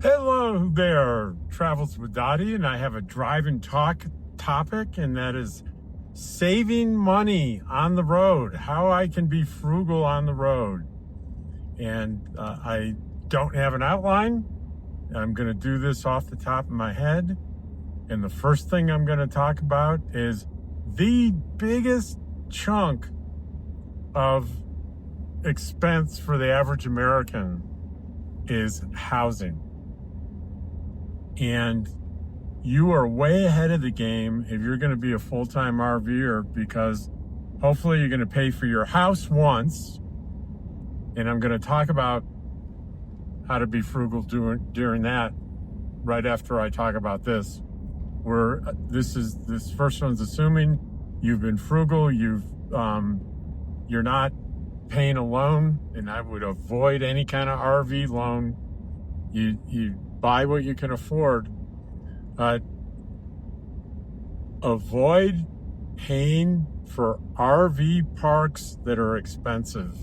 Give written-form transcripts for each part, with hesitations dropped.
Hello there, Travels with Dottie, and I have a drive and talk topic, and that is saving money on the road, how I can be frugal on the road. And I don't have an outline. I'm going to do this off the top of my head. And the first thing I'm going to talk about is the biggest chunk of expense for the average American is housing. And you are way ahead of the game if you're going to be a full-time RVer, because hopefully you're going to pay for your house once. And I'm going to talk about how to be frugal during that right after I talk about this. This first one's assuming you've been frugal, you're not paying a loan, and I would avoid any kind of RV loan. You buy what you can afford. Avoid paying for RV parks that are expensive.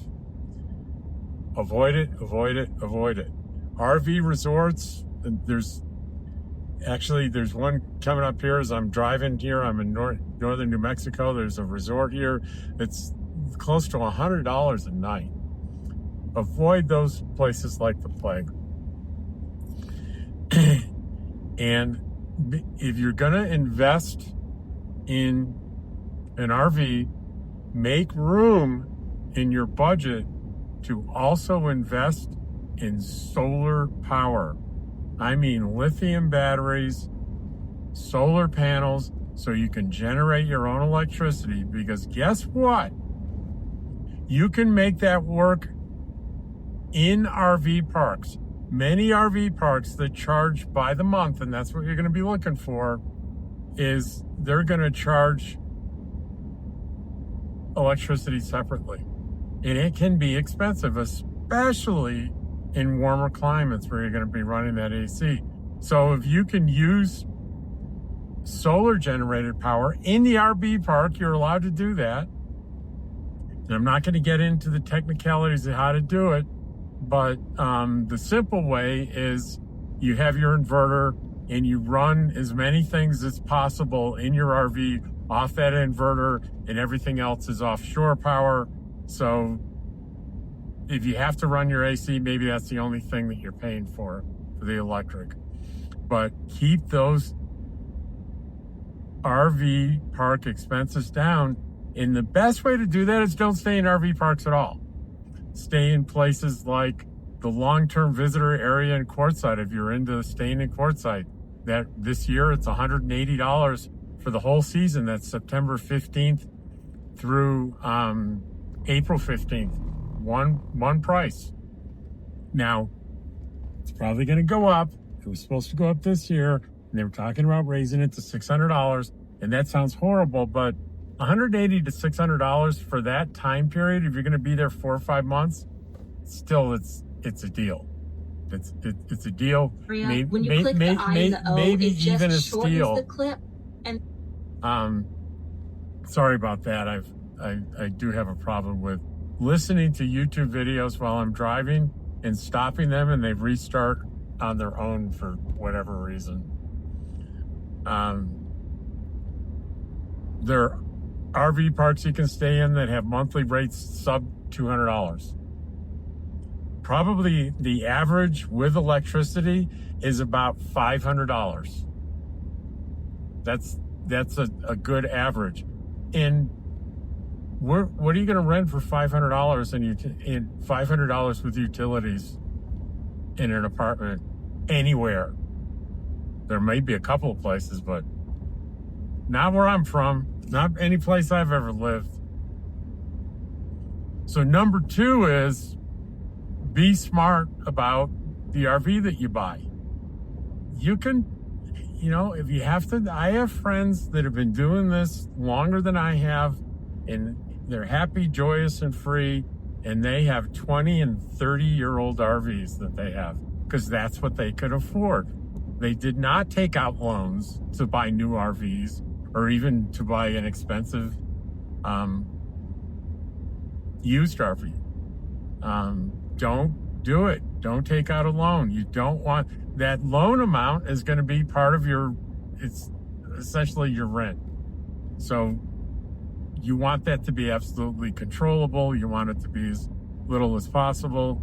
Avoid it. RV resorts, there's one coming up here as I'm driving here. I'm in northern New Mexico. There's a resort here. It's close to $100 a night. Avoid those places like the plague. And if you're going to invest in an RV, make room in your budget to also invest in solar power. I mean lithium batteries, solar panels, so you can generate your own electricity, because guess what? You can make that work in RV parks. Many RV parks that charge by the month, and that's what you're going to be looking for, is they're going to charge electricity separately. And it can be expensive, especially in warmer climates where you're going to be running that AC. So if you can use solar generated power in the RV park, you're allowed to do that. And I'm not going to get into the technicalities of how to do it, but the simple way is you have your inverter and you run as many things as possible in your RV off that inverter, and everything else is offshore power. So if you have to run your AC, maybe that's the only thing that you're paying for the electric. But keep those RV park expenses down. And the best way to do that is don't stay in RV parks at all. Stay in places like the long-term visitor area in Quartzsite if you're into staying in Quartzsite. That this year it's $180 for the whole season. That's September 15th through April 15th. One price. Now, it's probably going to go up. It was supposed to go up this year, and they were talking about raising it to $600, and that sounds horrible, but $180 to $600 for that time period, if you're going to be there 4 or 5 months, still it's a deal. It's a deal. When you click the I and the O, maybe it just even a shortens steal. the clip. And sorry about that. I do have a problem with listening to YouTube videos while I'm driving and stopping them, and they restart on their own for whatever reason. There are RV parks you can stay in that have monthly rates sub $200. Probably the average with electricity is about $500. That's a good average. And what are you going to rent for $500 in $500 with utilities in an apartment anywhere? There may be a couple of places, but not where I'm from. Not any place I've ever lived. So number 2 is be smart about the RV that you buy. You can, if you have to, I have friends that have been doing this longer than I have, and they're happy, joyous, and free, and they have 20 and 30-year-old RVs that they have because that's what they could afford. They did not take out loans to buy new RVs or even to buy an expensive used RV. Don't do it. Don't take out a loan. You don't want that loan amount is going to be part of it's essentially your rent. So you want that to be absolutely controllable. You want it to be as little as possible.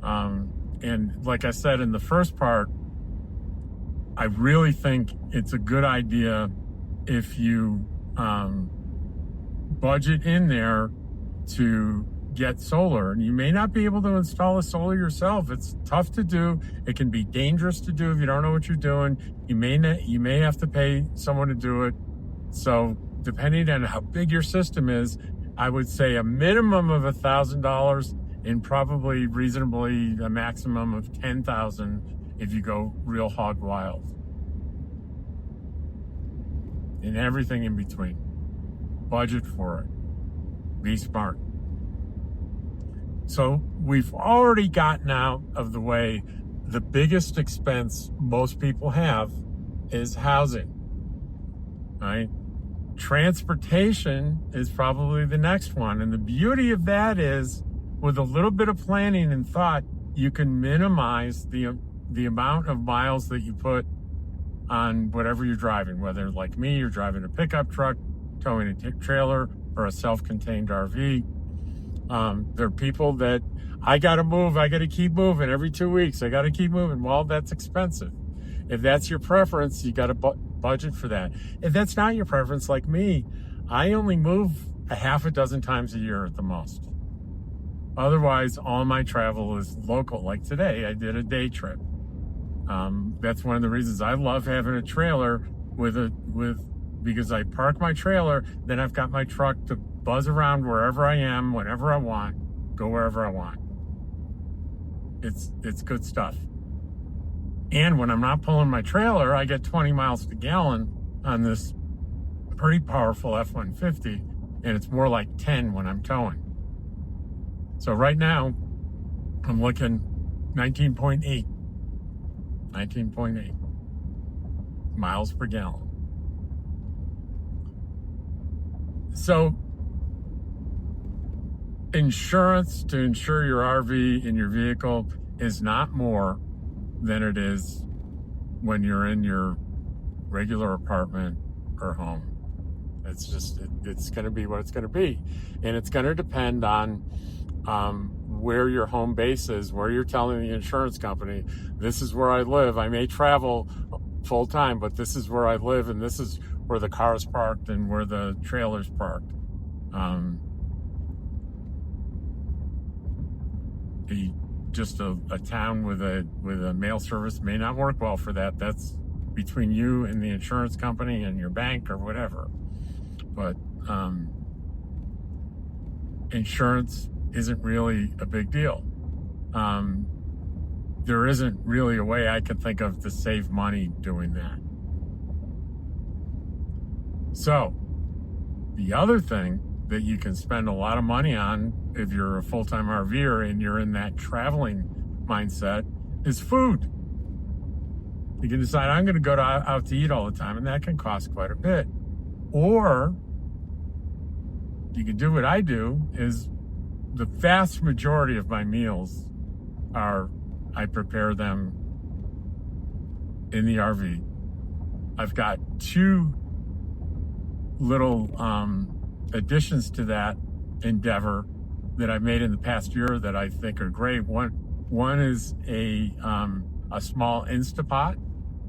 And like I said in the first part, I really think it's a good idea if you budget in there to get solar. And you may not be able to install a solar yourself. It's tough to do. It can be dangerous to do if you don't know what you're doing. You may have to pay someone to do it. So depending on how big your system is, I would say a minimum of $1,000 and probably reasonably a maximum of $10,000 if you go real hog wild. And everything in between. Budget for it. Be smart. So we've already gotten out of the way the biggest expense most people have is housing, right? Transportation is probably the next one. And the beauty of that is with a little bit of planning and thought, you can minimize the amount of miles that you put on whatever you're driving, whether like me, you're driving a pickup truck, towing a trailer, or a self-contained RV. There are people that I got to move. I got to keep moving every 2 weeks. I got to keep moving. Well, that's expensive. If that's your preference, you got to budget for that. If that's not your preference, like me, I only move a half a dozen times a year at the most. Otherwise, all my travel is local. Like today, I did a day trip. That's one of the reasons I love having a trailer because I park my trailer, then I've got my truck to buzz around wherever I am, whenever I want, go wherever I want. It's good stuff. And when I'm not pulling my trailer, I get 20 miles to gallon on this pretty powerful F-150, and it's more like 10 when I'm towing. So right now, I'm looking 19.8 miles per gallon. So insurance to insure your RV and your vehicle is not more than it is when you're in your regular apartment or home. It's just, it's going to be what it's going to be. And it's going to depend on where your home base is, where you're telling the insurance company, this is where I live. I may travel full time, but this is where I live, and this is where the car's parked and where the trailer's parked. Just a town with a mail service may not work well for that. That's between you and the insurance company and your bank or whatever. But insurance isn't really a big deal. There isn't really a way I can think of to save money doing that. So the other thing that you can spend a lot of money on if you're a full-time RVer and you're in that traveling mindset is food. You can decide, I'm going to go out to eat all the time, and that can cost quite a bit. Or you can do what I do, is the vast majority of my meals I prepare them in the RV. I've got two little additions to that endeavor that I've made in the past year that I think are great. One is a small Instapot,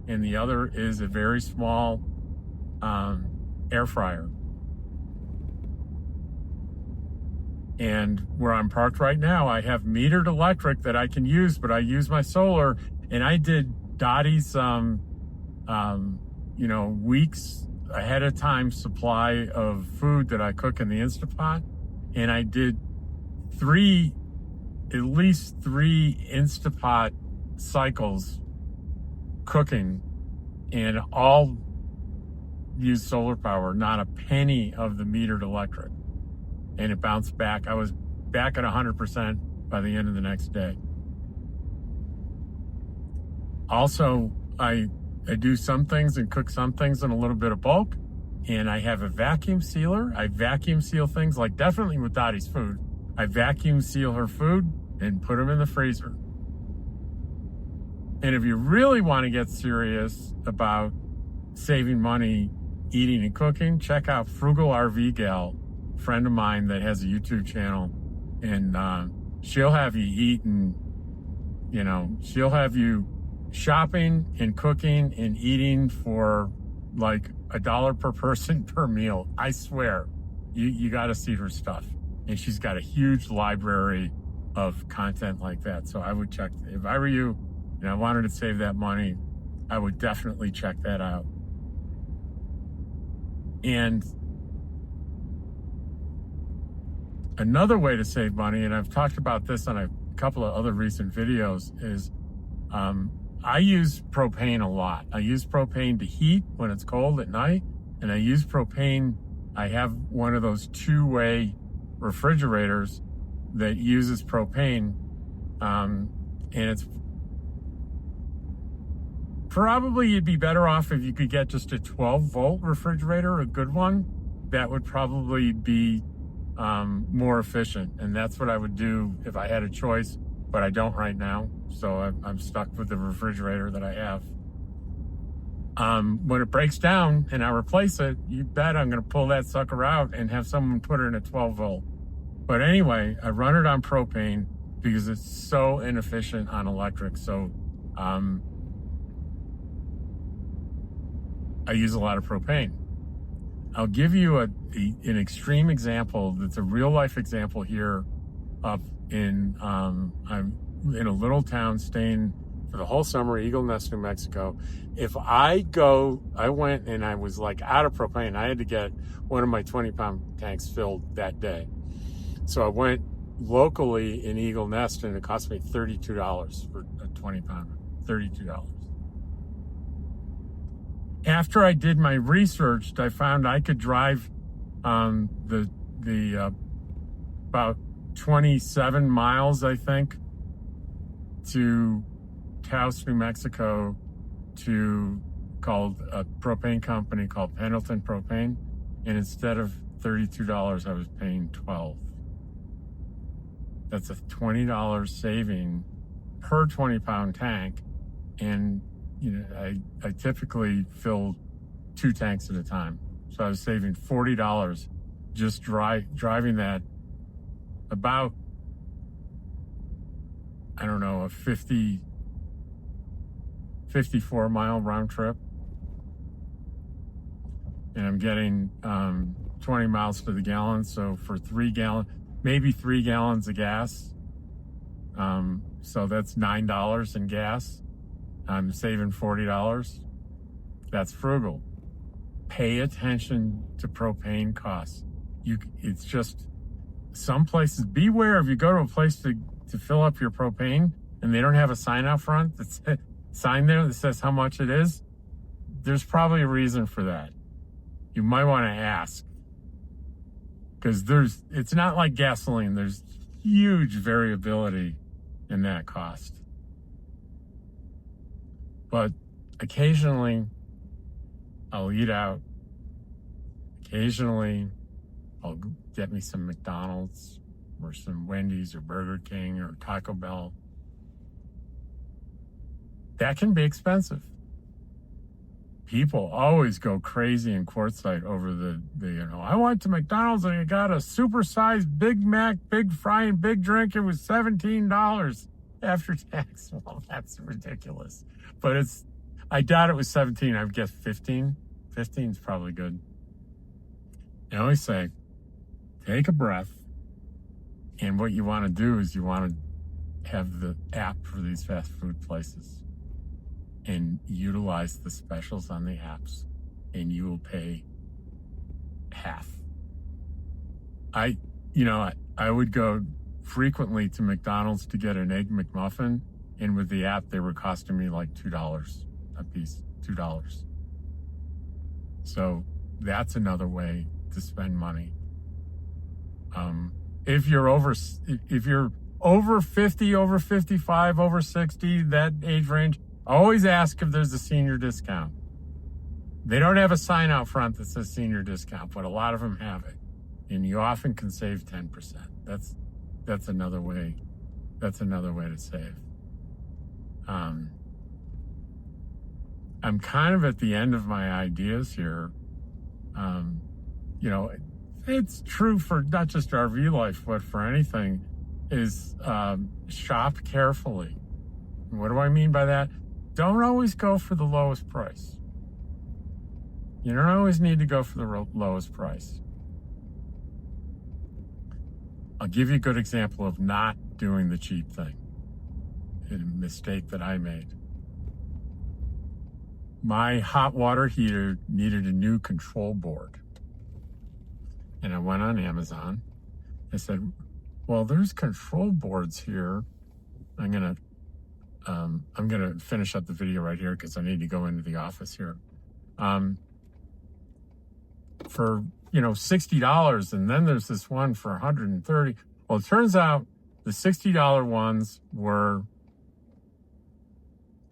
and the other is a very small air fryer. And where I'm parked right now, I have metered electric that I can use, but I use my solar. And I did Dottie's, weeks ahead of time supply of food that I cook in the Instapot. And I did at least three Instapot cycles cooking, and all use solar power, not a penny of the metered electric. And it bounced back. I was back at 100% by the end of the next day. Also, I do some things and cook some things in a little bit of bulk. And I have a vacuum sealer. I vacuum seal things, like definitely with Dottie's food. I vacuum seal her food and put them in the freezer. And if you really want to get serious about saving money, eating and cooking, check out Frugal RV Gal, friend of mine that has a YouTube channel, and she'll have you eating, she'll have you shopping and cooking and eating for like $1 per person per meal. I swear, you got to see her stuff. And she's got a huge library of content like that. So I would check, if I were you and I wanted to save that money, I would definitely check that out. And another way to save money, and I've talked about this on a couple of other recent videos, is I use propane a lot. I use propane to heat when it's cold at night, and I use propane. I have one of those two-way refrigerators that uses propane, and it's probably, you'd be better off if you could get just a 12-volt refrigerator, a good one. That would probably be more efficient, and that's what I would do if I had a choice, but I don't right now, so I'm stuck with the refrigerator that I have. When it breaks down and I replace it, you bet I'm going to pull that sucker out and have someone put it in a 12-volt. But anyway, I run it on propane because it's so inefficient on electric. So I use a lot of propane. I'll give you an extreme example that's a real life example here up in, I'm in a little town staying for the whole summer, Eagle Nest, New Mexico. If I went and I was like out of propane, I had to get one of my 20-pound tanks filled that day. So I went locally in Eagle Nest and it cost me $32 for a 20-pounder, $32. After I did my research, I found I could drive the about 27 miles, I think, to Taos, New Mexico, called a propane company called Pendleton Propane, and instead of $32, I was paying $12. That's a $20 saving per 20-pound tank, and I typically fill 2 tanks at a time. So I was saving $40 just driving that about, I don't know, a 54 mile round trip. And I'm getting 20 miles to the gallon. So for maybe 3 gallons of gas. So that's $9 in gas. I'm saving $40. That's frugal. Pay attention to propane costs. It's just, some places, beware if you go to a place to fill up your propane and they don't have a sign out front that's sign there that says how much it is. There's probably a reason for that. You might want to ask, because it's not like gasoline. There's huge variability in that cost. But occasionally, I'll eat out. Occasionally, I'll get me some McDonald's or some Wendy's or Burger King or Taco Bell. That can be expensive. People always go crazy in Quartzsite over I went to McDonald's and I got a supersized Big Mac, big fry, and big drink. It was $17 after tax. Well, that's ridiculous. But I doubt it was 17. I would guess 15. 15 is probably good. I always say, take a breath. And what you want to do is you want to have the app for these fast food places and utilize the specials on the apps, and you will pay half. I would go frequently to McDonald's to get an Egg McMuffin, and with the app, they were costing me like $2 a piece, $2. So that's another way to spend money. If you're over 50, over 55, over 60, that age range, always ask if there's a senior discount. They don't have a sign out front that says senior discount, but a lot of them have it. And you often can save 10%. That's another way. That's another way to save. I'm kind of at the end of my ideas here. You know, it's true for not just RV life, but for anything, is shop carefully. And what do I mean by that? Don't always go for the lowest price. You don't always need to go for the lowest price. I'll give you a good example of not doing the cheap thing. A mistake that I made. My hot water heater needed a new control board. And I went on Amazon. I said, well, there's control boards here. I'm gonna finish up the video right here because I need to go into the office here. For $60, and then there's this one for $130. Well, it turns out the $60 ones were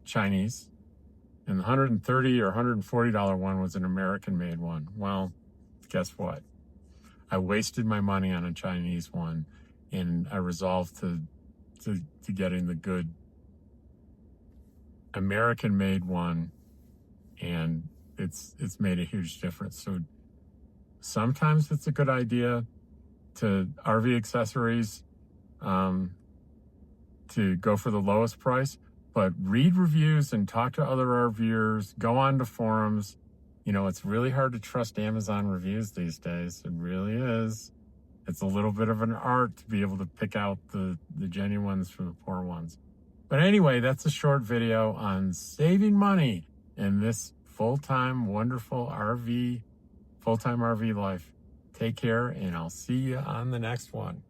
Chinese, and the $130 or $140 one was an American-made one. Well, guess what? I wasted my money on a Chinese one, and I resolved to getting the good American-made one, and it's made a huge difference. So sometimes it's a good idea to RV accessories to go for the lowest price, but read reviews and talk to other RVers, go on to forums. It's really hard to trust Amazon reviews these days. It really is. It's a little bit of an art to be able to pick out the genuine ones from the poor ones. But anyway, that's a short video on saving money in this full-time, wonderful full-time RV life. Take care, and I'll see you on the next one.